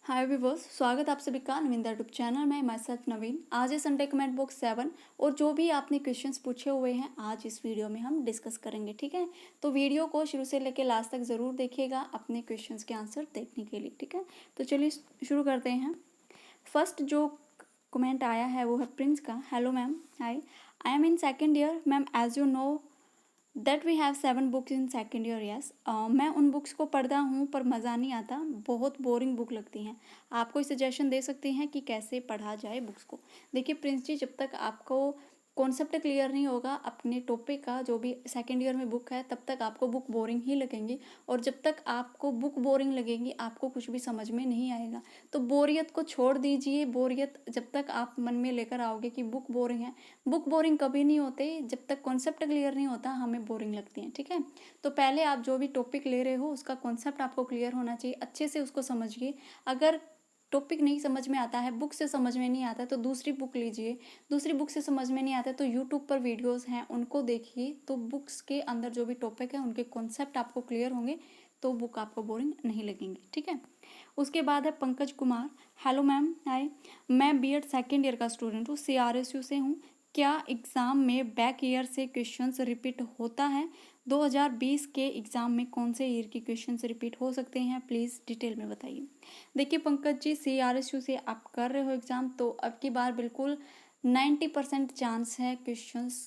हाय viewers, स्वागत आप सभी का नविंदा यूट्यूब चैनल में। मैं सेल्फ नवीन। आज है संडे कमेंट बॉक्स 7 और जो भी आपने क्वेश्चंस पूछे हुए हैं आज इस वीडियो में हम डिस्कस करेंगे। ठीक है, तो वीडियो को शुरू से लेकर लास्ट तक ज़रूर देखिएगा अपने क्वेश्चंस के आंसर देखने के लिए। ठीक है, तो चलिए शुरू करते हैं। फर्स्ट जो कमेंट आया है वो है प्रिंस का। Hello ma'am, hi, I am in second year ma'am, as you know that we have 7 books in second year. Yes, मैं उन बुक्स को पढ़ता हूँ पर मज़ा नहीं आता, बहुत बोरिंग बुक लगती हैं। आप कोई सजेशन दे सकती हैं कि कैसे पढ़ा जाए बुक्स को। देखिए प्रिंस जी, जब तक आपको कॉन्सेप्ट क्लियर नहीं होगा अपने टॉपिक का, जो भी सेकेंड ईयर में बुक है, तब तक आपको बुक बोरिंग ही लगेंगी। और जब तक आपको बुक बोरिंग लगेंगी आपको कुछ भी समझ में नहीं आएगा। तो बोरियत को छोड़ दीजिए। बोरियत जब तक आप मन में लेकर आओगे कि बुक बोरिंग है, बुक बोरिंग कभी नहीं होते। जब तक कॉन्सेप्ट क्लियर नहीं होता हमें बोरिंग लगती है। ठीक है, तो पहले आप जो भी टॉपिक ले रहे हो उसका कॉन्सेप्ट आपको क्लियर होना चाहिए, अच्छे से उसको समझिए। अगर टॉपिक नहीं समझ में आता है, बुक से समझ में नहीं आता, तो दूसरी बुक लीजिए। दूसरी बुक से समझ में नहीं आता तो यूट्यूब पर वीडियोस हैं उनको देखिए। तो बुक्स के अंदर जो भी टॉपिक है उनके कॉन्सेप्ट आपको क्लियर होंगे तो बुक आपको बोरिंग नहीं लगेंगी। ठीक है, उसके बाद है पंकज कुमार। हेलो मैम, हाय, मैं बीएड सेकेंड ईयर का स्टूडेंट हूँ, CRSU से हूँ। क्या एग्ज़ाम में बैक ईयर से क्वेश्चंस रिपीट होता है? 2020 के एग्ज़ाम में कौन से ईयर के क्वेश्चंस रिपीट हो सकते हैं, प्लीज़ डिटेल में बताइए। देखिए पंकज जी, CRSU से आप कर रहे हो एग्ज़ाम, तो अब की बार बिल्कुल 90% चांस है क्वेश्चंस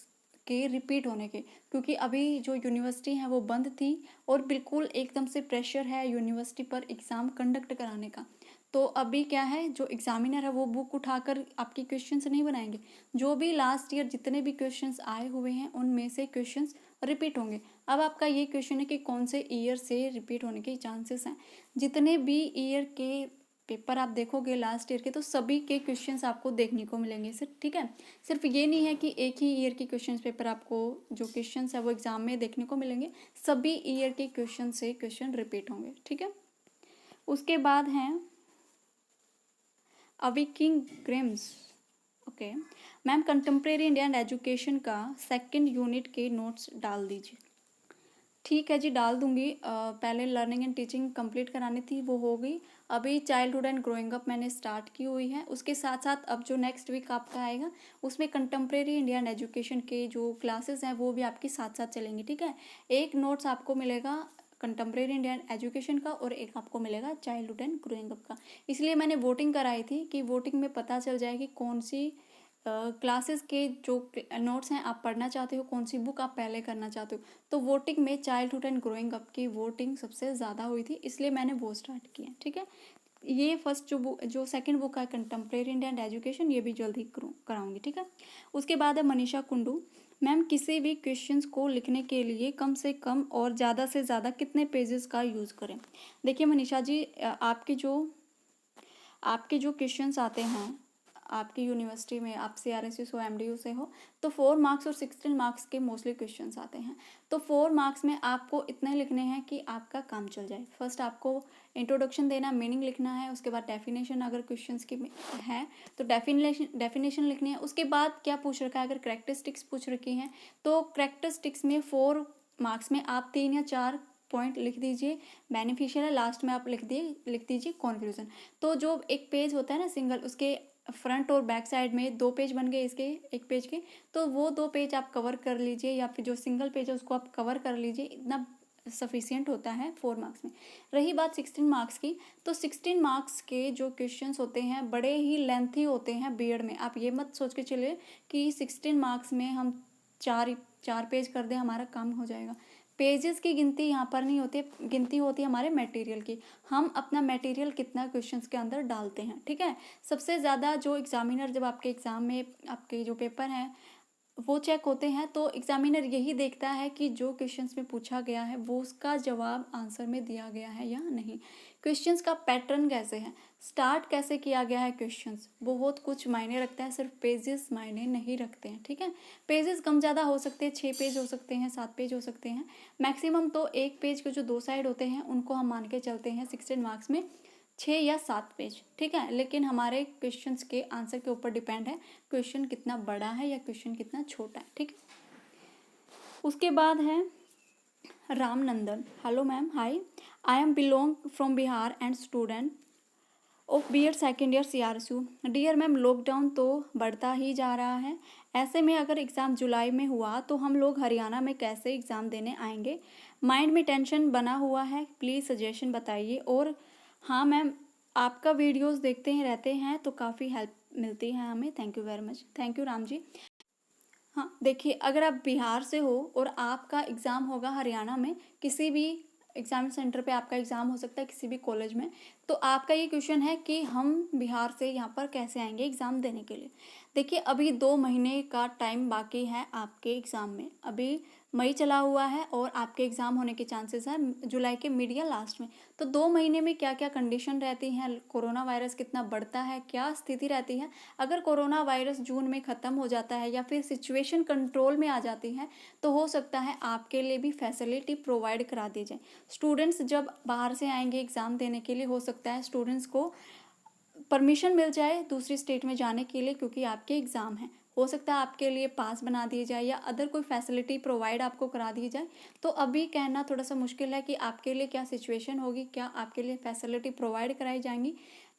के रिपीट होने के, क्योंकि अभी जो यूनिवर्सिटी है वो बंद थी और बिल्कुल एकदम से प्रेशर है यूनिवर्सिटी पर एग्ज़ाम कंडक्ट कराने का। तो अभी क्या है, जो एग्जामिनर है वो बुक उठाकर आपके क्वेश्चंस नहीं बनाएंगे। जो भी लास्ट ईयर जितने भी क्वेश्चंस आए हुए हैं उनमें से क्वेश्चंस रिपीट होंगे। अब आपका ये क्वेश्चन है कि कौन से ईयर से रिपीट होने के चांसेस हैं। जितने भी ईयर के पेपर आप देखोगे लास्ट ईयर के, तो सभी के क्वेश्चंस आपको देखने को मिलेंगे सर। ठीक है, सिर्फ ये नहीं है कि एक ही ईयर के क्वेश्चंस पेपर आपको जो क्वेश्चंस है वो एग्जाम में देखने को मिलेंगे, सभी ईयर के क्वेश्चन से क्वेश्चन रिपीट होंगे। ठीक है, उसके बाद हैं अविकिंग ग्रेम्स। Okay ma'am, contemporary Indian education का सेकंड यूनिट के नोट्स डाल दीजिए। ठीक है जी, डाल दूंगी। पहले लर्निंग एंड टीचिंग कंप्लीट करानी थी, वो हो गई। अभी चाइल्डहुड एंड ग्रोइंग अप मैंने स्टार्ट की हुई है। उसके साथ साथ अब जो नेक्स्ट वीक आपका आएगा उसमें कंटेम्प्रेरी इंडियन एजुकेशन के जो क्लासेस हैं वो भी आपकी साथ साथ चलेंगी। ठीक है, एक नोट्स आपको मिलेगा कंटेम्प्रेरी इंडियन एजुकेशन का और एक आपको मिलेगा चाइल्डहुड एंड ग्रोइंग अप का। इसलिए मैंने वोटिंग कराई थी कि वोटिंग में पता चल जाएगी कौन सी क्लासेस के जो नोट्स हैं आप पढ़ना चाहते हो, कौन सी बुक आप पहले करना चाहते हो। तो वोटिंग में चाइल्डहुड एंड ग्रोइंग अप की वोटिंग सबसे ज़्यादा हुई थी, इसलिए मैंने वो स्टार्ट किया। ठीक है, ये फर्स्ट जो सेकंड बुक है कंटेम्प्रेरी इंडियन एजुकेशन, ये भी जल्दी कराऊंगी। ठीक है, उसके बाद है मनीषा कुंडू। मैम, किसी भी क्वेश्चंस को लिखने के लिए कम से कम और ज़्यादा से ज़्यादा कितने पेजेस का यूज़ करें? देखिए मनीषा जी, आपके जो क्वेश्चंस आते हैं आपकी यूनिवर्सिटी में, आप CRSU से हो, MDU से हो, तो 4 मार्क्स और 16 मार्क्स के मोस्टली क्वेश्चंस आते हैं। तो 4 मार्क्स में आपको इतने लिखने हैं कि आपका काम चल जाए। फर्स्ट आपको इंट्रोडक्शन देना, मीनिंग लिखना है, उसके बाद डेफिनेशन अगर क्वेश्चंस की है तो डेफिनेशन लिखनी है। उसके बाद क्या पूछ रखा है, अगर करेक्टरिस्टिक्स पूछ रखी हैं तो करेक्टरिस्टिक्स में 4 मार्क्स में आप 3 या 4 पॉइंट लिख दीजिए। बेनिफिशियल है, लास्ट में आप लिख दीजिए कंक्लूजन। तो जो एक पेज होता है ना सिंगल, उसके फ्रंट और बैक साइड में 2 पेज बन गए इसके एक पेज के, तो वो 2 पेज आप कवर कर लीजिए, या फिर जो सिंगल पेज है उसको आप कवर कर लीजिए। इतना सफिशियंट होता है 4 मार्क्स में। रही बात 16 मार्क्स की, तो 16 मार्क्स के जो क्वेश्चंस होते हैं बड़े ही लेंथी होते हैं बीएड में। आप ये मत सोच के चलिए कि 16 मार्क्स में हम चार पेज कर दें हमारा काम हो जाएगा। पेजेस की गिनती यहाँ पर नहीं होती, गिनती होती है हमारे मटेरियल की। हम अपना मटेरियल कितना क्वेश्चंस के अंदर डालते हैं। ठीक है, सबसे ज़्यादा जो एग्जामिनर जब आपके एग्ज़ाम में आपके जो पेपर हैं वो चेक होते हैं, तो एग्जामिनर यही देखता है कि जो क्वेश्चंस में पूछा गया है वो उसका जवाब आंसर में दिया गया है या नहीं। क्वेश्चंस का पैटर्न कैसे है, स्टार्ट कैसे किया गया है, क्वेश्चंस बहुत कुछ मायने रखता है, सिर्फ पेजेस मायने नहीं रखते हैं। ठीक है, पेजेस कम ज़्यादा हो सकते हैं, 6 पेज हो सकते हैं, 7 पेज हो सकते हैं मैक्सिमम। तो एक पेज के जो 2 साइड होते हैं उनको हम मान के चलते हैं 16 मार्क्स में 6 या 7 पेज। ठीक है, लेकिन हमारे क्वेश्चंस के आंसर के ऊपर डिपेंड है क्वेश्चन कितना बड़ा है या क्वेश्चन कितना छोटा है। ठीक है, उसके बाद है Ramnandan. Hello ma'am, hi, I am belong from Bihar and student of BEd second year CRSU. Dear ma'am, lockdown तो बढ़ता ही जा रहा है। ऐसे में अगर एग्ज़ाम जुलाई में हुआ तो हम लोग हरियाणा में कैसे एग्ज़ाम देने आएंगे? माइंड में टेंशन बना हुआ है, प्लीज़ सजेशन बताइए। और हाँ मैम, आपका वीडियोस देखते हैं रहते हैं तो काफ़ी हेल्प मिलती है हमें। Thank you very much. Thank you Ram ji. हाँ देखिए, अगर आप बिहार से हो और आपका एग्ज़ाम होगा हरियाणा में, किसी भी एग्ज़ाम सेंटर पे आपका एग्ज़ाम हो सकता है, किसी भी कॉलेज में, तो आपका ये क्वेश्चन है कि हम बिहार से यहाँ पर कैसे आएंगे एग्ज़ाम देने के लिए। देखिए, अभी 2 महीने का टाइम बाकी है आपके एग्ज़ाम में। अभी मई चला हुआ है और आपके एग्ज़ाम होने के चांसेस हैं जुलाई के मिड या लास्ट में। तो 2 महीने में क्या क्या कंडीशन रहती हैं, कोरोना वायरस कितना बढ़ता है, क्या स्थिति रहती है। अगर कोरोना वायरस जून में ख़त्म हो जाता है या फिर सिचुएशन कंट्रोल में आ जाती है तो हो सकता है आपके लिए भी फैसिलिटी प्रोवाइड करा दी जाए। स्टूडेंट्स जब बाहर से आएंगे एग्ज़ाम देने के लिए, हो सकता है स्टूडेंट्स को परमिशन मिल जाए दूसरी स्टेट में जाने के लिए, क्योंकि आपके एग्ज़ाम हैं। हो सकता है आपके लिए पास बना दिए जाए या अदर कोई फैसिलिटी प्रोवाइड आपको करा दी जाए। तो अभी कहना थोड़ा सा मुश्किल है कि आपके लिए क्या सिचुएशन होगी, क्या आपके लिए फैसिलिटी प्रोवाइड कराई जाएंगी।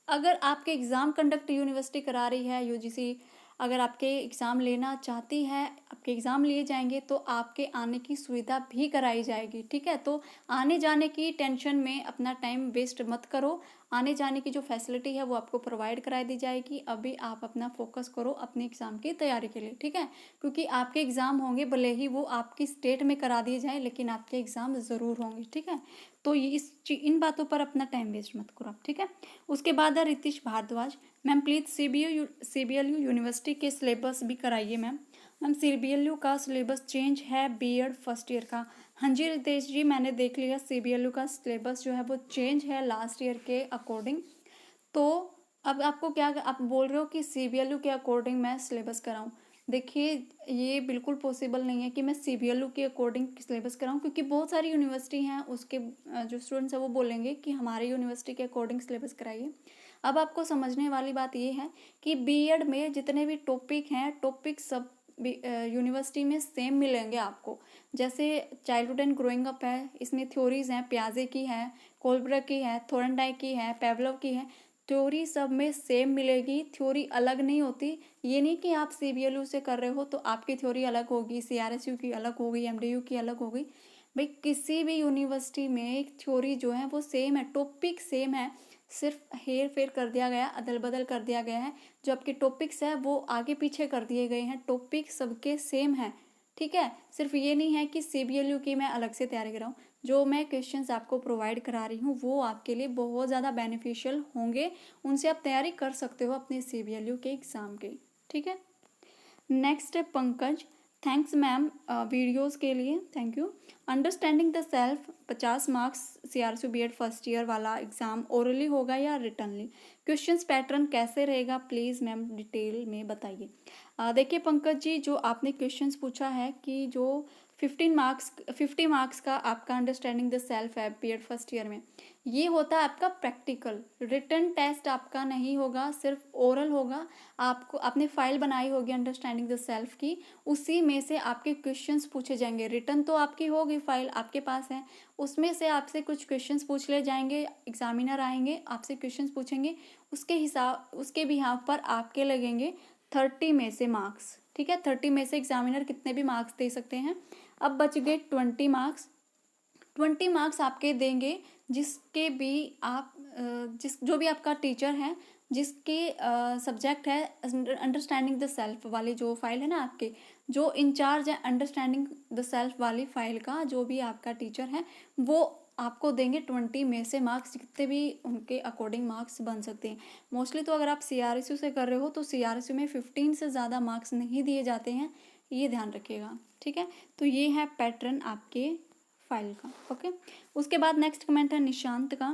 अगर आपके एग्ज़ाम कंडक्ट यूनिवर्सिटी करा रही है, यूजीसी अगर आपके एग्ज़ाम लेना चाहती है, आपके एग्ज़ाम लिए जाएंगे तो आपके आने की सुविधा भी कराई जाएगी। ठीक है, तो आने जाने की टेंशन में अपना टाइम वेस्ट मत करो। आने जाने की जो फैसिलिटी है वो आपको प्रोवाइड कराई दी जाएगी। अभी आप अपना फोकस करो अपने एग्ज़ाम की तैयारी के लिए। ठीक है, क्योंकि आपके एग्ज़ाम होंगे, भले ही वो आपकी स्टेट में करा दिए जाए, लेकिन आपके एग्ज़ाम ज़रूर होंगे। ठीक है, तो ये इन बातों पर अपना टाइम वेस्ट मत करो आप। ठीक है, उसके बाद है Ritish Bhardwaj. Ma'am please सीबीएलयू university के सिलेबस भी कराइए मैम। मैम सीबीएलयू का सिलेबस चेंज है बीएड फर्स्ट ईयर का। हाँ जी रितेश जी, मैंने देख लिया, सीबीएलयू का सिलेबस जो है वो चेंज है लास्ट ईयर के अकॉर्डिंग। तो अब आपको क्या, आप बोल रहे हो कि सीबीएलयू के अकॉर्डिंग मैं सिलेबस कराऊं। देखिए, ये बिल्कुल पॉसिबल नहीं है कि मैं सीबीएलयू के अकॉर्डिंग सिलेबस कराऊं, क्योंकि बहुत सारी यूनिवर्सिटी हैं, उसके जो स्टूडेंट्स हैं वो बोलेंगे कि हमारे यूनिवर्सिटी के अकॉर्डिंग सिलेबस कराइए। अब आपको समझने वाली बात ये है कि बीएड में जितने भी टॉपिक हैं, टॉपिक सब यूनिवर्सिटी में सेम मिलेंगे आपको। जैसे चाइल्डहुड एंड ग्रोइंग अप है, इसमें थ्योरीज हैं, प्याजे की है, कोलब्रग की है, थोरनडाइक की है, पेवलोव की है। थ्योरी सब में सेम मिलेगी, थ्योरी अलग नहीं होती। ये नहीं कि आप सीबीएलयू से कर रहे हो तो आपकी थ्योरी अलग होगी, सीआरएसयू की अलग होगी, एमडीयू की अलग होगी। भाई किसी भी यूनिवर्सिटी में थ्योरी जो है वो सेम है, टॉपिक सेम है, सिर्फ हेर फेर कर दिया गया, अदल बदल कर दिया गया है। जो आपके टॉपिक्स है वो आगे पीछे कर दिए गए हैं, टॉपिक सबके सेम है। ठीक है, सिर्फ ये नहीं है कि सीबीएलयू की मैं अलग से तैयारी कराऊँ। जो मैं क्वेश्चंस आपको प्रोवाइड करा रही हूँ वो आपके लिए बहुत ज़्यादा बेनिफिशियल होंगे, उनसे आप तैयारी कर सकते हो अपने सीबीएलयू के एग्ज़ाम की। ठीक है, नेक्स्ट है पंकज। थैंक्स मैम वीडियोस के लिए, thank you. Understanding the self 50 marks CRSU BEd first year वाला एग्ज़ाम ओरली होगा या रिटनली? क्वेश्चंस पैटर्न कैसे रहेगा प्लीज़ मैम डिटेल में बताइए। देखिए पंकज जी, जो आपने क्वेश्चंस पूछा है कि जो 50 मार्क्स का आपका अंडरस्टैंडिंग द सेल्फ है बीएड फर्स्ट ईयर में, ये होता है आपका प्रैक्टिकल। रिटन टेस्ट आपका नहीं होगा, सिर्फ ओरल होगा। आपको आपने फाइल बनाई होगी अंडरस्टैंडिंग द सेल्फ की, उसी में से आपके क्वेश्चंस पूछे जाएंगे। रिटन तो आपकी होगी, फाइल आपके पास है, उसमें से आपसे कुछ क्वेश्चंस पूछ ले जाएंगे, एग्जामिनर आएंगे आपसे क्वेश्चंस पूछेंगे, उसके बिहाफ पर आपके लगेंगे 30 में से मार्क्स। ठीक है, 30 में से एग्जामिनर कितने भी मार्क्स दे सकते हैं। अब बच गए 20 मार्क्स। 20 मार्क्स आपके देंगे जिसके भी आप जो भी आपका टीचर है, जिसके सब्जेक्ट है अंडरस्टैंडिंग द सेल्फ वाली जो फाइल है ना, आपके जो इंचार्ज है अंडरस्टैंडिंग द सेल्फ वाली फाइल का, जो भी आपका टीचर है वो आपको देंगे 20 में से मार्क्स, जितने भी उनके अकॉर्डिंग मार्क्स बन सकते हैं। मोस्टली तो अगर आप सीआरएसयू से कर रहे हो तो सीआरएसयू में 15 से ज़्यादा मार्क्स नहीं दिए जाते हैं, ये ध्यान रखिएगा। ठीक है, तो ये है पैटर्न आपके फाइल का। ओके, उसके बाद नेक्स्ट कमेंट है निशांत का।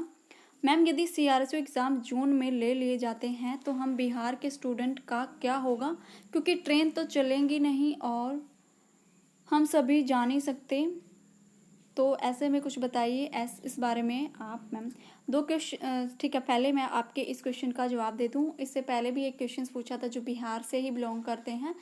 मैम यदि सीआरएसयू एग्ज़ाम जून में ले लिए जाते हैं तो हम बिहार के स्टूडेंट का क्या होगा, क्योंकि ट्रेन तो चलेंगी नहीं और हम सभी जा नहीं सकते, तो ऐसे में कुछ बताइए इस बारे में आप मैम। 2 क्वेश्चन, ठीक है, पहले मैं आपके इस क्वेश्चन का जवाब दे दूँ। इससे पहले भी एक क्वेश्चन पूछा था जो बिहार से ही बिलोंग करते हैं,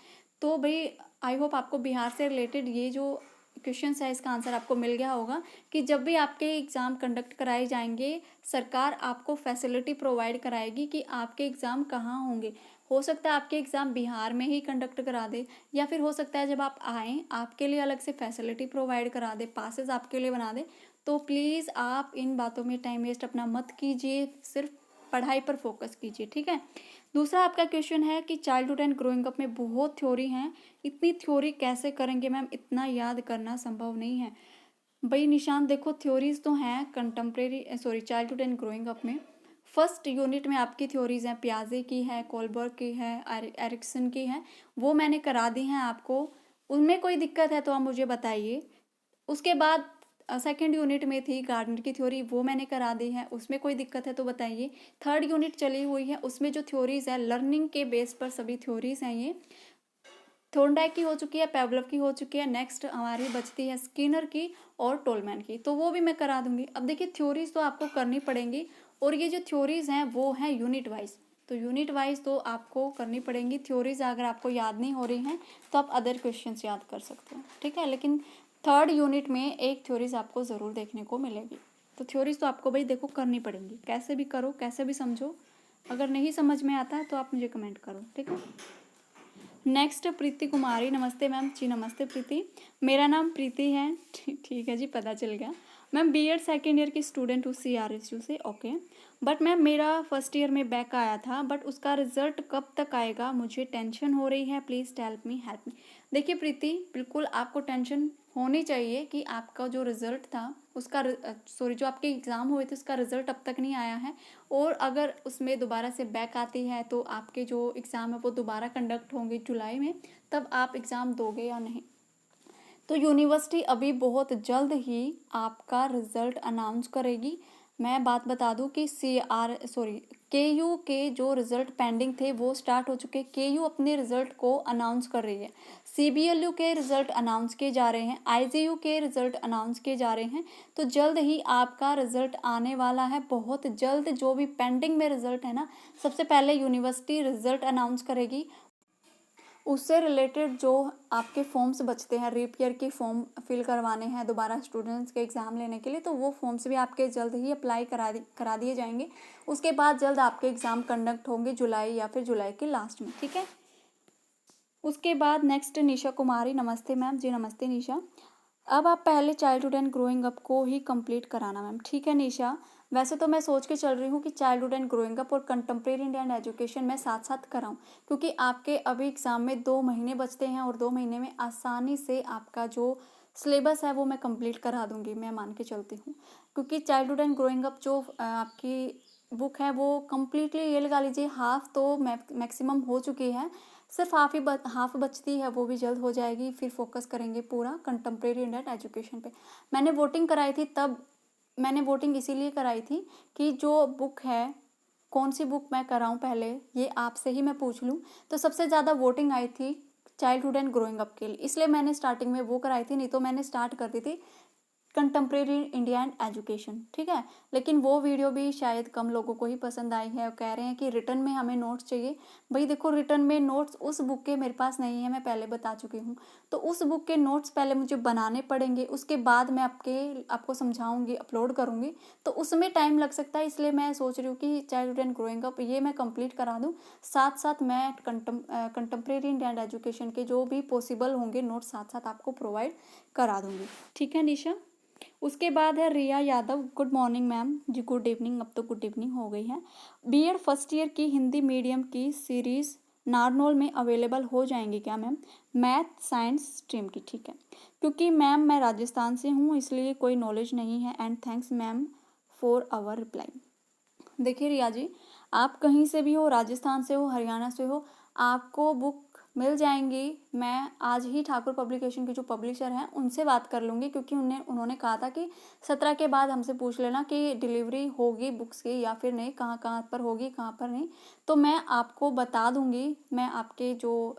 तो भाई आई होप आपको बिहार से रिलेटेड ये जो क्वेश्चंस है इसका आंसर आपको मिल गया होगा कि जब भी आपके एग्ज़ाम कंडक्ट कराए जाएंगे, सरकार आपको फैसिलिटी प्रोवाइड कराएगी कि आपके एग्ज़ाम कहाँ होंगे। हो सकता है आपके एग्ज़ाम बिहार में ही कंडक्ट करा दे, या फिर हो सकता है जब आप आएँ आपके लिए अलग से फैसिलिटी प्रोवाइड करा दे, पासेस आपके लिए बना दे। तो प्लीज़ आप इन बातों में टाइम वेस्ट अपना मत कीजिए, सिर्फ पढ़ाई पर फोकस कीजिए, ठीक है। दूसरा आपका क्वेश्चन है कि चाइल्डहुड एंड ग्रोइंग अप में बहुत थ्योरी हैं, इतनी थ्योरी कैसे करेंगे मैम, इतना याद करना संभव नहीं है। भाई निशान देखो, थ्योरीज तो हैं चाइल्डहुड एंड ग्रोइंग अप में। फर्स्ट यूनिट में आपकी थ्योरीज हैं, पियाजे की है, कोलबर्ग की है, एरिक्सन की है, वो मैंने करा दी हैं आपको। उनमें कोई दिक्कत है तो आप मुझे बताइए। उसके बाद सेकेंड यूनिट में थी गार्डनर की थ्योरी, वो मैंने करा दी है, उसमें कोई दिक्कत है तो बताइए। थर्ड यूनिट चली हुई है, उसमें जो थ्योरीज है लर्निंग के बेस पर सभी थ्योरीज हैं, ये थोर्नडाइक की हो चुकी है, पेवलव की हो चुकी है, नेक्स्ट हमारी बचती है स्किनर की और टोलमैन की, तो वो भी मैं करा दूंगी। अब देखिए थ्योरीज तो आपको करनी पड़ेंगी, और ये जो थ्योरीज हैं वो हैं यूनिट वाइज, तो यूनिट वाइज तो आपको करनी पड़ेंगी थ्योरीज। अगर आपको याद नहीं हो रही हैं तो आप अदर क्वेश्चंस याद कर सकते हो, ठीक है। लेकिन थर्ड यूनिट में एक थ्योरीज आपको ज़रूर देखने को मिलेगी, तो थ्योरीज तो आपको भाई देखो करनी पड़ेंगी, कैसे भी करो कैसे भी समझो। अगर नहीं समझ में आता है तो आप मुझे कमेंट करो, ठीक है। नेक्स्ट प्रीति कुमारी, नमस्ते मैम जी। नमस्ते प्रीति, मेरा नाम प्रीति है, ठीक है जी, पता चल गया। मैम बीएड सेकेंड ईयर की स्टूडेंट हूँ CRSU से, ओके। बट मैम मेरा फर्स्ट ईयर में बैक आया था, बट उसका रिजल्ट कब तक आएगा, मुझे टेंशन हो रही है, प्लीज़ हेल्प मी। देखिए प्रीति, बिल्कुल आपको टेंशन होनी चाहिए कि आपका जो रिजल्ट था उसका जो आपके एग्ज़ाम हुए थे उसका रिजल्ट अब तक नहीं आया है, और अगर उसमें दोबारा से बैक आती है तो आपके जो एग्ज़ाम है वो दोबारा कंडक्ट होंगे जुलाई में, तब आप एग्ज़ाम दोगे या नहीं। तो यूनिवर्सिटी अभी बहुत जल्द ही आपका रिज़ल्ट अनाउंस करेगी। मैं बात बता दूं कि KU के जो रिज़ल्ट पेंडिंग थे वो स्टार्ट हो चुके। KU अपने रिज़ल्ट को अनाउंस कर रही है, CBLU के रिज़ल्ट अनाउंस किए जा रहे हैं, IGU के रिज़ल्ट अनाउंस किए जा रहे हैं। तो जल्द ही आपका रिज़ल्ट आने वाला है, बहुत जल्द। जो भी पेंडिंग में रिज़ल्ट है ना, सबसे पहले यूनिवर्सिटी रिज़ल्ट अनाउंस करेगी। उससे रिलेटेड जो आपके फॉर्म्स बचते हैं, रीपीयर के फॉर्म फिल करवाने हैं दोबारा स्टूडेंट्स के एग्ज़ाम लेने के लिए, तो वो फॉर्म्स भी आपके जल्द ही अप्लाई करा दिए जाएंगे। उसके बाद जल्द आपके एग्ज़ाम कंडक्ट होंगे जुलाई या फिर जुलाई के लास्ट में, ठीक है। उसके बाद नेक्स्ट निशा कुमारी, नमस्ते मैम जी। नमस्ते निशा, अब आप पहले चाइल्डहुड एंड ग्रोइंग अप को ही कंप्लीट कराना मैम, ठीक है निशा। वैसे तो मैं सोच के चल रही हूँ कि चाइल्डहुड एंड ग्रोइंग अप और कंटेम्प्रेरी इंडियन एजुकेशन मैं साथ साथ कराऊँ, क्योंकि आपके अभी एग्ज़ाम में 2 महीने बचते हैं, और 2 महीने में आसानी से आपका जो सिलेबस है वो मैं कंप्लीट करा दूँगी, मैं मान के चलती हूँ। क्योंकि चाइल्डहुड एंड ग्रोइंग अप जो आपकी बुक है वो कम्प्लीटली, ये लगा लीजिए हाफ तो मैक्सिमम हो चुकी है, सिर्फ हाफ बचती है, वो भी जल्द हो जाएगी। फिर फोकस करेंगे पूरा कंटेम्प्रेरी इंडियन एजुकेशन पे। मैंने वोटिंग कराई थी, तब मैंने वोटिंग इसीलिए कराई थी कि जो बुक है, कौन सी बुक मैं कराऊं पहले, ये आपसे ही मैं पूछ लूं। तो सबसे ज़्यादा वोटिंग आई थी चाइल्डहुड एंड ग्रोइंग अप के लिए, इसलिए मैंने स्टार्टिंग में वो कराई थी, नहीं तो मैंने स्टार्ट कर दी थी कंटेम्प्रेरी इंडिया एंड एजुकेशन, ठीक है। लेकिन वो वीडियो भी शायद कम लोगों को ही पसंद आई है, और कह रहे हैं कि रिटर्न में हमें नोट्स चाहिए। भाई देखो, रिटर्न में नोट्स उस बुक के मेरे पास नहीं है, मैं पहले बता चुकी हूँ। तो उस बुक के नोट्स पहले मुझे बनाने पड़ेंगे, उसके बाद मैं आपको समझाऊंगी, अपलोड करूँगी, तो उसमें टाइम लग सकता है। इसलिए मैं सोच रही हूँ कि चाइल्डहुड एंड ग्रोइंग अप ये मैं कंप्लीट करा दूँ, साथ साथ मैं कंटेम्प्रेरी इंडिया एंड एजुकेशन के जो भी पॉसिबल होंगे नोट्स साथ साथ आपको प्रोवाइड करा दूँगी, ठीक है निशा। उसके बाद है रिया Yadav, good morning ma'am ji. Good evening, अब तो गुड इवनिंग हो गई है। बीएड फर्स्ट ईयर की हिंदी मीडियम की सीरीज़ नारनौल में अवेलेबल हो जाएंगी क्या मैम, मैथ साइंस स्ट्रीम की, ठीक है। क्योंकि मैम मैं राजस्थान से हूँ इसलिए कोई नॉलेज नहीं है, and thanks ma'am for our reply. देखिए रिया जी, आप कहीं से भी हो, राजस्थान से हो, हरियाणा से हो, आपको बुक मिल जाएंगी। मैं आज ही ठाकुर पब्लिकेशन के जो पब्लिशर हैं उनसे बात कर लूँगी, क्योंकि उन्होंने कहा था कि 17 के बाद हमसे पूछ लेना कि डिलीवरी होगी बुक्स की या फिर नहीं, कहाँ कहाँ पर होगी कहाँ पर नहीं। तो मैं आपको बता दूँगी, मैं आपके जो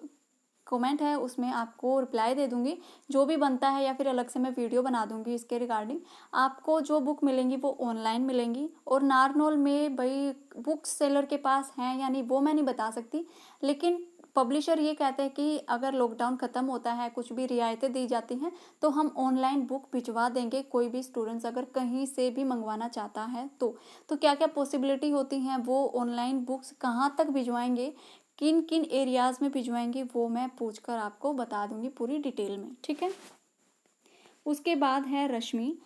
कमेंट है उसमें आपको रिप्लाई दे दूँगी, जो भी बनता है, या फिर अलग से मैं वीडियो बना दूँगी इसके रिगार्डिंग। आपको जो बुक मिलेंगी वो ऑनलाइन मिलेंगी, और नारनौल में भाई बुक सेलर के पास हैं या नहीं वो मैं नहीं बता सकती, लेकिन पब्लिशर ये कहते हैं कि अगर लॉकडाउन ख़त्म होता है, कुछ भी रियायतें दी जाती हैं, तो हम ऑनलाइन बुक भिजवा देंगे, कोई भी स्टूडेंट्स अगर कहीं से भी मंगवाना चाहता है तो क्या क्या पॉसिबिलिटी होती हैं, वो ऑनलाइन बुक्स कहाँ तक भिजवाएंगे, किन किन एरियाज़ में भिजवाएंगे, वो मैं पूछकर आपको बता दूंगी पूरी डिटेल में, ठीक है। उसके बाद है रश्मि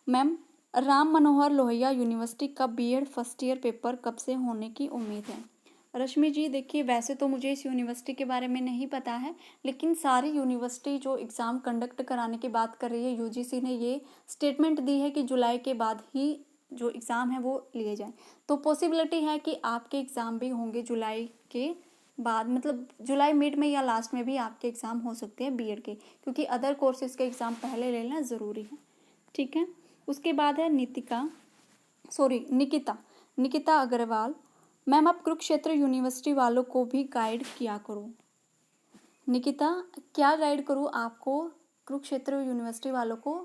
मैम, राम मनोहर लोहिया यूनिवर्सिटी का बीएड फर्स्ट ईयर पेपर कब से होने की उम्मीद है। रश्मि जी देखिए, वैसे तो मुझे इस यूनिवर्सिटी के बारे में नहीं पता है, लेकिन सारी यूनिवर्सिटी जो एग्ज़ाम कंडक्ट कराने की बात कर रही है, यूजीसी ने ये स्टेटमेंट दी है कि जुलाई के बाद ही जो एग्ज़ाम है वो लिए जाएं। तो पॉसिबिलिटी है कि आपके एग्ज़ाम भी होंगे जुलाई के बाद, मतलब जुलाई मिड में या लास्ट में भी आपके एग्ज़ाम हो सकते हैं बीएड के, क्योंकि अदर कोर्सेज़ के एग्ज़ाम पहले लेना ज़रूरी है, ठीक है। उसके बाद है निकिता अग्रवाल मैम, आप कुरुक्षेत्र यूनिवर्सिटी वालों को भी गाइड किया करो। निकिता, क्या गाइड करूँ आपको? कुरुक्षेत्र यूनिवर्सिटी वालों को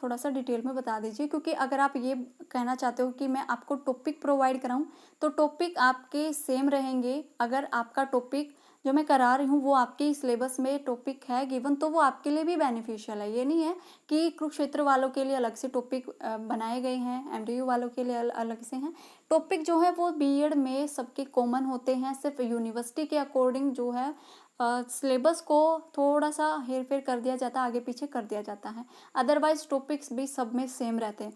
थोड़ा सा डिटेल में बता दीजिए, क्योंकि अगर आप ये कहना चाहते हो कि मैं आपको टॉपिक प्रोवाइड कराऊं, तो टॉपिक आपके सेम रहेंगे। अगर आपका टॉपिक जो मैं करा रही हूँ वो आपके सिलेबस में टॉपिक है गिवन, तो वो आपके लिए भी बेनिफिशियल है। ये नहीं है कि कुरुक्षेत्र वालों के लिए अलग से टॉपिक बनाए गए हैं, एमडीयू वालों के लिए अलग से हैं। टॉपिक जो है वो बीएड में सबके कॉमन होते हैं, सिर्फ यूनिवर्सिटी के अकॉर्डिंग जो है सिलेबस को थोड़ा सा हेर फेर कर दिया जाता है, आगे पीछे कर दिया जाता है। अदरवाइज टॉपिक्स भी सब में सेम रहते हैं।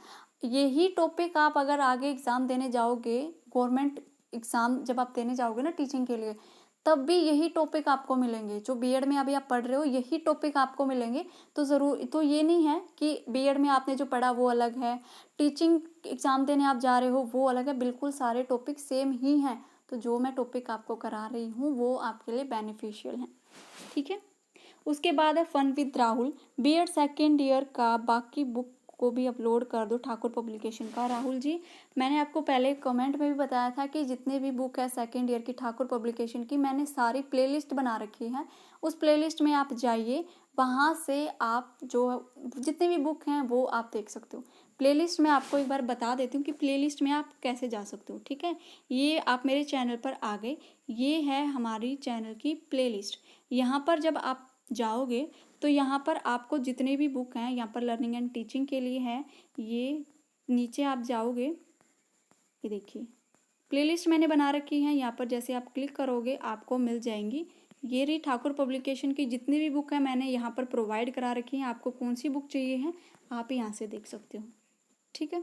यही टॉपिक आप अगर आगे एग्ज़ाम देने जाओगे, गवर्नमेंट एग्ज़ाम जब आप देने जाओगे ना टीचिंग के लिए, तब भी यही टॉपिक आपको मिलेंगे। जो बीएड में अभी आप पढ़ रहे हो यही टॉपिक आपको मिलेंगे। तो ये नहीं है कि बीएड में आपने जो पढ़ा वो अलग है, टीचिंग एग्ज़ाम देने आप जा रहे हो वो अलग है। बिल्कुल सारे टॉपिक सेम ही हैं। तो जो मैं टॉपिक आपको करा रही हूँ वो आपके लिए बेनिफिशियल है, ठीक है। उसके बाद है fun with Rahul, BEd second year का बाकी बुक को भी अपलोड कर दो ठाकुर पब्लिकेशन का। राहुल जी, मैंने आपको पहले कमेंट में भी बताया था कि जितने भी बुक है सेकेंड ईयर की ठाकुर पब्लिकेशन की, मैंने सारी प्लेलिस्ट बना रखी है। उस प्लेलिस्ट में आप जाइए, वहाँ से आप जो जितने भी बुक हैं वो आप देख सकते हो। प्लेलिस्ट में आपको एक बार बता देती हूँ कि प्लेलिस्ट में आप कैसे जा सकते हो, ठीक है। ये आप मेरे चैनल पर आ गए, ये है हमारी चैनल की प्लेलिस्ट। यहाँ पर जब आप जाओगे तो यहाँ पर आपको जितने भी बुक हैं, यहाँ पर लर्निंग एंड टीचिंग के लिए है, ये नीचे आप जाओगे, ये देखिए प्लेलिस्ट मैंने बना रखी है। यहाँ पर जैसे आप क्लिक करोगे आपको मिल जाएंगी। ये रही ठाकुर पब्लिकेशन की जितनी भी बुक है मैंने यहाँ पर प्रोवाइड करा रखी है। आपको कौन सी बुक चाहिए है आप यहाँ से देख सकते हो, ठीक है।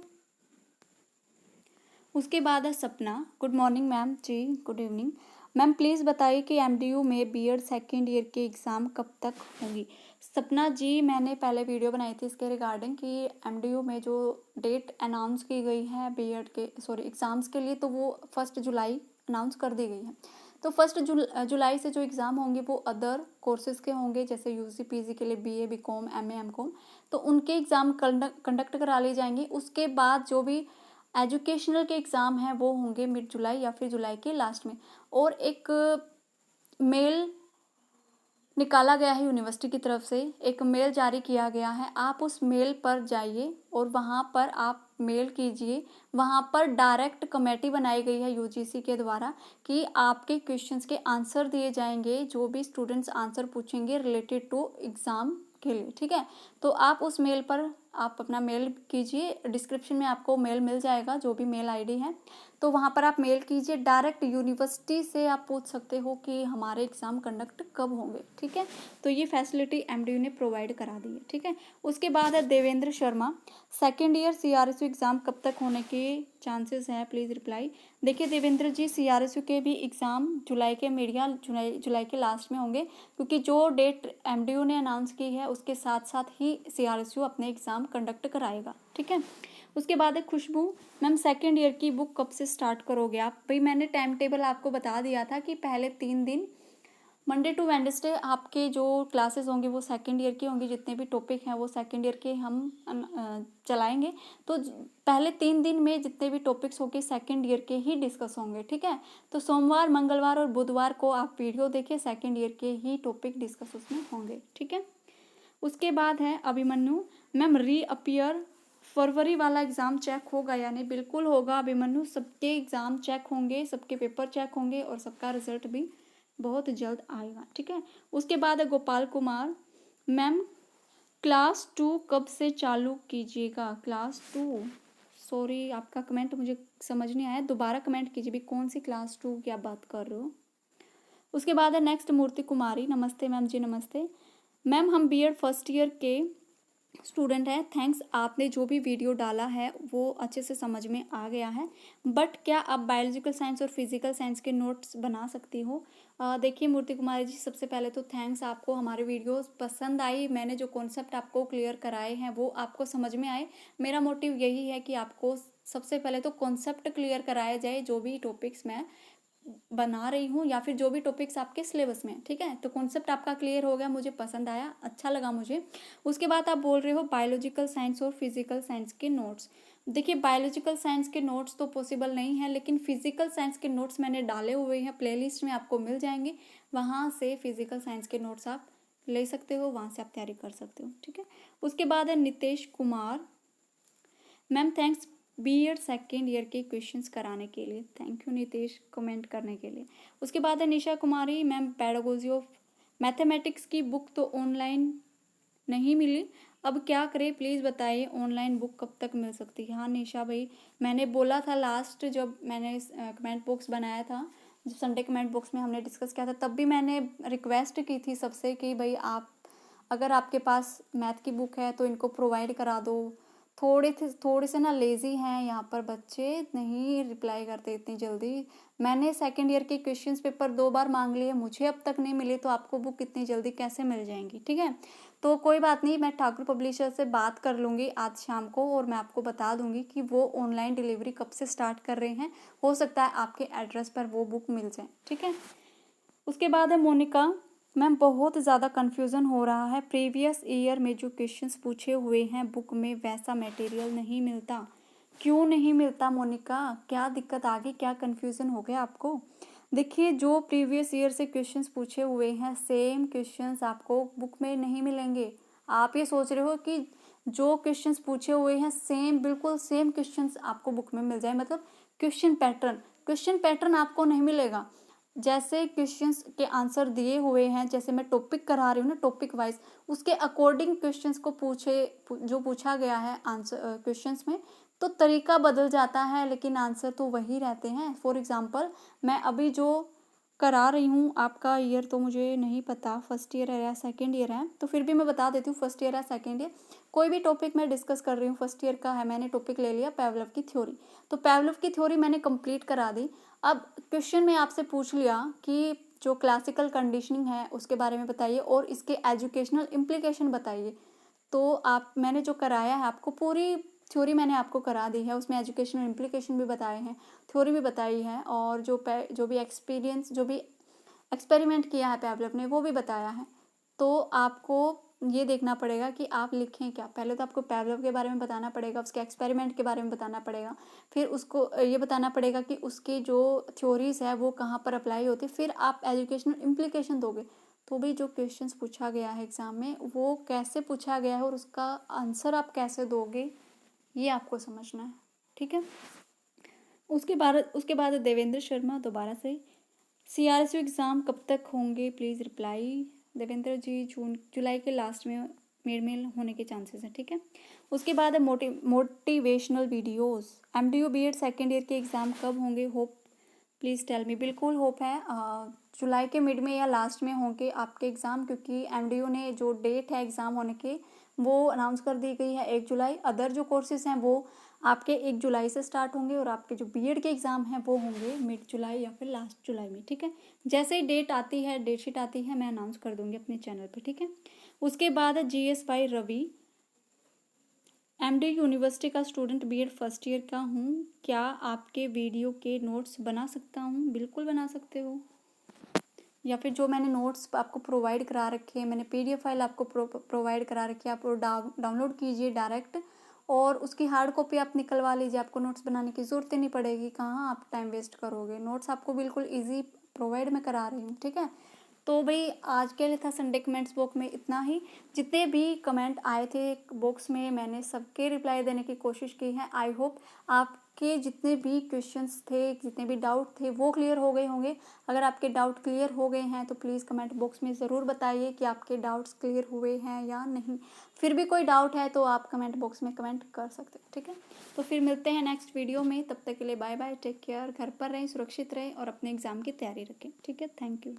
उसके बाद है Sapna, good morning ma'am ji, good evening ma'am, please बताइए कि एमडीयू में बीएड सेकेंड ईयर के एग्ज़ाम कब तक होंगी। सपना जी, मैंने पहले वीडियो बनाई थी इसके रिगार्डिंग कि एमडीयू में जो डेट अनाउंस की गई है बीएड के एग्ज़ाम्स के लिए, तो वो 1 जुलाई अनाउंस कर दी गई है। तो 1 जुलाई से जो एग्ज़ाम होंगे वो अदर कोर्सेज़ के होंगे, जैसे यूजी पीजी के लिए बीए बीकॉम एमए एमकॉम, तो उनके एग्ज़ाम कंडक्ट करा ली जाएंगी। उसके बाद जो भी एजुकेशनल के एग्ज़ाम हैं वो होंगे मिड जुलाई या फिर जुलाई के लास्ट में। और एक मेल निकाला गया है यूनिवर्सिटी की तरफ से, एक मेल जारी किया गया है, आप उस मेल पर जाइए और वहाँ पर आप मेल कीजिए। वहाँ पर डायरेक्ट कमेटी बनाई गई है यूजीसी के द्वारा कि आपके क्वेश्चंस के आंसर दिए जाएंगे, जो भी स्टूडेंट्स आंसर पूछेंगे रिलेटेड टू एग्ज़ाम के लिए, ठीक है। तो आप उस मेल पर आप अपना मेल कीजिए, डिस्क्रिप्शन में आपको मेल मिल जाएगा जो भी मेल आईडी है, तो वहाँ पर आप मेल कीजिए। डायरेक्ट यूनिवर्सिटी से आप पूछ सकते हो कि हमारे एग्ज़ाम कंडक्ट कब होंगे, ठीक है। तो ये फैसिलिटी एमडीयू ने प्रोवाइड करा दी है, ठीक है। उसके बाद है Devendra Sharma, second year CRSU exam कब तक होने के चांसेस हैं, प्लीज़ रिप्लाई। देखिए देवेंद्र जी, सीआरएसयू के भी एग्ज़ाम जुलाई के मीडिया जुलाई के लास्ट में होंगे, क्योंकि जो डेट एमडीयू ने अनाउंस की है उसके साथ साथ ही सीआरएसयू अपने एग्ज़ाम कंडक्ट कराएगा, ठीक है। उसके बाद है खुशबू मैम, सेकेंड ईयर की बुक कब से स्टार्ट करोगे आप। भाई मैंने टाइम टेबल आपको बता दिया था कि पहले 3 दिन मंडे टू वेडनेसडे आपके जो क्लासेस होंगे वो सेकेंड ईयर की होंगी, जितने भी टॉपिक हैं वो सेकेंड ईयर के हम चलाएंगे। तो पहले 3 दिन में जितने भी टॉपिक्स होंगे सेकेंड ईयर के ही डिस्कस होंगे, ठीक है। तो सोमवार मंगलवार और बुधवार को आप वीडियो देखिए, सेकेंड ईयर के ही टॉपिक डिस्कस उसमें होंगे, ठीक है। उसके बाद है अभिमन्यु मैम, रीअपियर फरवरी वाला एग्ज़ाम चेक होगा या नहीं। बिल्कुल होगा अभिमन्यु, सबके एग्ज़ाम चेक होंगे, सबके पेपर चेक होंगे और सबका रिजल्ट भी बहुत जल्द आएगा, ठीक है। उसके बाद है गोपाल कुमार, मैम क्लास 2 कब से चालू कीजिएगा? क्लास 2, सॉरी आपका कमेंट मुझे समझ नहीं आया, दोबारा कमेंट कीजिए भी, कौन सी क्लास 2 की आप बात कर रहे हो। उसके बाद है नेक्स्ट मूर्ति कुमारी, नमस्ते मैम जी नमस्ते। मैम हम बीएड फर्स्ट ईयर के स्टूडेंट हैं, थैंक्स, आपने जो भी वीडियो डाला है वो अच्छे से समझ में आ गया है, बट क्या आप बायोलॉजिकल साइंस और फिजिकल साइंस के नोट्स बना सकती हो? देखिए मूर्ति कुमारी जी, सबसे पहले तो थैंक्स, आपको हमारे वीडियोस पसंद आई, मैंने जो कॉन्सेप्ट आपको क्लियर कराए हैं वो आपको समझ में आए। मेरा मोटिव यही है कि आपको सबसे पहले तो कॉन्सेप्ट क्लियर कराया जाए, जो भी टॉपिक्स मैं बना रही हूँ या फिर जो भी टॉपिक्स आपके सिलेबस में, ठीक है। तो कॉन्सेप्ट आपका क्लियर हो गया, मुझे पसंद आया, अच्छा लगा मुझे। उसके बाद आप बोल रहे हो बायोलॉजिकल साइंस और फिजिकल साइंस के नोट्स। देखिए बायोलॉजिकल साइंस के नोट्स तो पॉसिबल नहीं है, लेकिन फिजिकल साइंस के नोट्स मैंने डाले हुए हैं, प्लेलिस्ट में आपको मिल जाएंगे, वहाँ से फिजिकल साइंस के नोट्स आप ले सकते हो, वहाँ से आप तैयारी कर सकते हो, ठीक है। उसके बाद है Nitesh Kumar, ma'am thanks BEd second year के क्वेश्चंस कराने के लिए। थैंक यू नितेश कमेंट करने के लिए। उसके बाद है Nisha Kumari, ma'am pedagogy of mathematics की बुक तो ऑनलाइन नहीं मिली, अब क्या करें प्लीज़ बताइए, ऑनलाइन बुक कब तक मिल सकती है? हाँ निशा भाई, मैंने बोला था लास्ट जब मैंने कमेंट बॉक्स बनाया था, जब संडे कमेंट बॉक्स में हमने डिस्कस किया था, तब भी मैंने रिक्वेस्ट की थी सबसे कि भाई आप अगर आपके पास मैथ की बुक है तो इनको प्रोवाइड करा दो। थोड़े से ना लेज़ी हैं यहाँ पर बच्चे, नहीं रिप्लाई करते इतनी जल्दी। मैंने सेकंड ईयर के क्वेश्चंस पेपर 2 बार मांग लिए, मुझे अब तक नहीं मिले, तो आपको बुक इतनी जल्दी कैसे मिल जाएंगी, ठीक है। तो कोई बात नहीं, मैं ठाकुर पब्लिशर से बात कर लूँगी आज शाम को और मैं आपको बता दूँगी कि वो ऑनलाइन डिलीवरी कब से स्टार्ट कर रहे हैं, हो सकता है आपके एड्रेस पर वो बुक मिल जाए, ठीक है। उसके बाद है मोनिका, मैम बहुत ज़्यादा कन्फ्यूज़न हो रहा है, प्रीवियस ईयर में जो क्वेश्चंस पूछे हुए हैं बुक में वैसा मटेरियल नहीं मिलता। क्यों नहीं मिलता मोनिका, क्या दिक्कत आ गई, क्या कन्फ्यूज़न हो गया आपको? देखिए जो प्रीवियस ईयर से क्वेश्चंस पूछे हुए हैं सेम क्वेश्चंस आपको बुक में नहीं मिलेंगे। आप ये सोच रहे हो कि जो क्वेश्चंस पूछे हुए हैं सेम, बिल्कुल सेम क्वेश्चंस आपको बुक में मिल जाए, मतलब क्वेश्चन पैटर्न आपको नहीं मिलेगा। जैसे क्वेश्चंस के आंसर दिए हुए हैं, जैसे मैं टॉपिक करा रही हूँ ना, टॉपिक वाइज उसके अकॉर्डिंग क्वेश्चंस को जो पूछा गया है आंसर क्वेश्चंस में, तो तरीका बदल जाता है लेकिन आंसर तो वही रहते हैं। फॉर एग्जांपल मैं अभी जो करा रही हूँ, आपका ईयर तो मुझे नहीं पता फर्स्ट ईयर है या सेकेंड ईयर है, तो फिर भी मैं बता देती हूँ फर्स्ट ईयर है सेकेंड ईयर, कोई भी टॉपिक मैं डिस्कस कर रही हूँ फर्स्ट ईयर का है, मैंने टॉपिक ले लिया पैवलव की थ्योरी, तो पैवलव की थ्योरी मैंने कंप्लीट करा दी। अब क्वेश्चन में आपसे पूछ लिया कि जो क्लासिकल कंडीशनिंग है उसके बारे में बताइए और इसके एजुकेशनल इम्प्लीकेशन बताइए, तो आप मैंने जो कराया है आपको पूरी थ्योरी मैंने आपको करा दी है, उसमें एजुकेशनल इम्प्लीकेशन भी बताए हैं, थ्योरी भी बताई है, और जो भी एक्सपेरिमेंट किया है पैवलव ने वो भी बताया है। तो आपको ये देखना पड़ेगा कि आप लिखें क्या, पहले तो आपको पैवलव के बारे में बताना पड़ेगा, उसके एक्सपेरिमेंट के बारे में बताना पड़ेगा, फिर उसको ये बताना पड़ेगा कि उसकी जो थ्योरीज है वो कहाँ पर अप्लाई होती है, फिर आप एजुकेशनल इम्प्लीकेशन दोगे। तो भी जो क्वेश्चंस पूछा गया है एग्ज़ाम में वो कैसे पूछा गया है और उसका आंसर आप कैसे दोगे, ये आपको समझना है, ठीक है। उसके बाद देवेंद्र शर्मा दोबारा से, CRSU एग्ज़ाम कब तक होंगे प्लीज़ रिप्लाई। देवेंद्र जी जुलाई के लास्ट में मिड में होने के चांसेस हैं, ठीक है। उसके बाद है motivational videos, MDU BEd second year के एग्ज़ाम कब होंगे, होप प्लीज़ टेल मी। बिल्कुल होप है, जुलाई के मिड में या लास्ट में होंगे आपके एग्ज़ाम, क्योंकि MDU ने जो डेट है एग्ज़ाम होने के वो अनाउंस कर दी गई है 1 जुलाई। अदर जो कोर्सेज हैं वो आपके 1 जुलाई से स्टार्ट होंगे और आपके जो BEd के एग्ज़ाम हैं वो होंगे मिड जुलाई या फिर लास्ट जुलाई में, ठीक है। जैसे ही डेट आती है, डेट शीट आती है, मैं अनाउंस कर दूंगी अपने चैनल पे, ठीक है। उसके बाद है GS भाई रवि, MD यूनिवर्सिटी का स्टूडेंट, BEd फर्स्ट ईयर का हूँ, क्या आपके वीडियो के नोट्स बना सकता हूँ? बिल्कुल बना सकते हो, या फिर जो मैंने नोट्स आपको प्रोवाइड करा रखे हैं, मैंने PDF फाइल आपको प्रोवाइड करा रखी है, आप डाउनलोड कीजिए डायरेक्ट और उसकी हार्ड कॉपी आप निकलवा लीजिए, आपको नोट्स बनाने की ज़रूरत ही नहीं पड़ेगी, कहाँ आप टाइम वेस्ट करोगे, नोट्स आपको बिल्कुल ईजी प्रोवाइड मैं करा रही हूँ, ठीक है। तो भाई आज के लिए था संडे कमेंट्स बॉक्स में इतना ही, जितने भी कमेंट आए थे बॉक्स में मैंने सबके रिप्लाई देने की कोशिश की है। आई होप आपके आपके जितने भी क्वेश्चंस थे, जितने भी डाउट थे वो क्लियर हो गए होंगे। अगर आपके डाउट क्लियर हो गए हैं तो प्लीज़ कमेंट बॉक्स में ज़रूर बताइए कि आपके डाउट्स क्लियर हुए हैं या नहीं। फिर भी कोई डाउट है तो आप कमेंट बॉक्स में कमेंट कर सकते हैं, ठीक है। तो फिर मिलते हैं नेक्स्ट वीडियो में, तब तक के लिए बाय बाय, टेक केयर, घर पर रहें, सुरक्षित रहें और अपने एग्ज़ाम की तैयारी रखें, ठीक है। Thank you.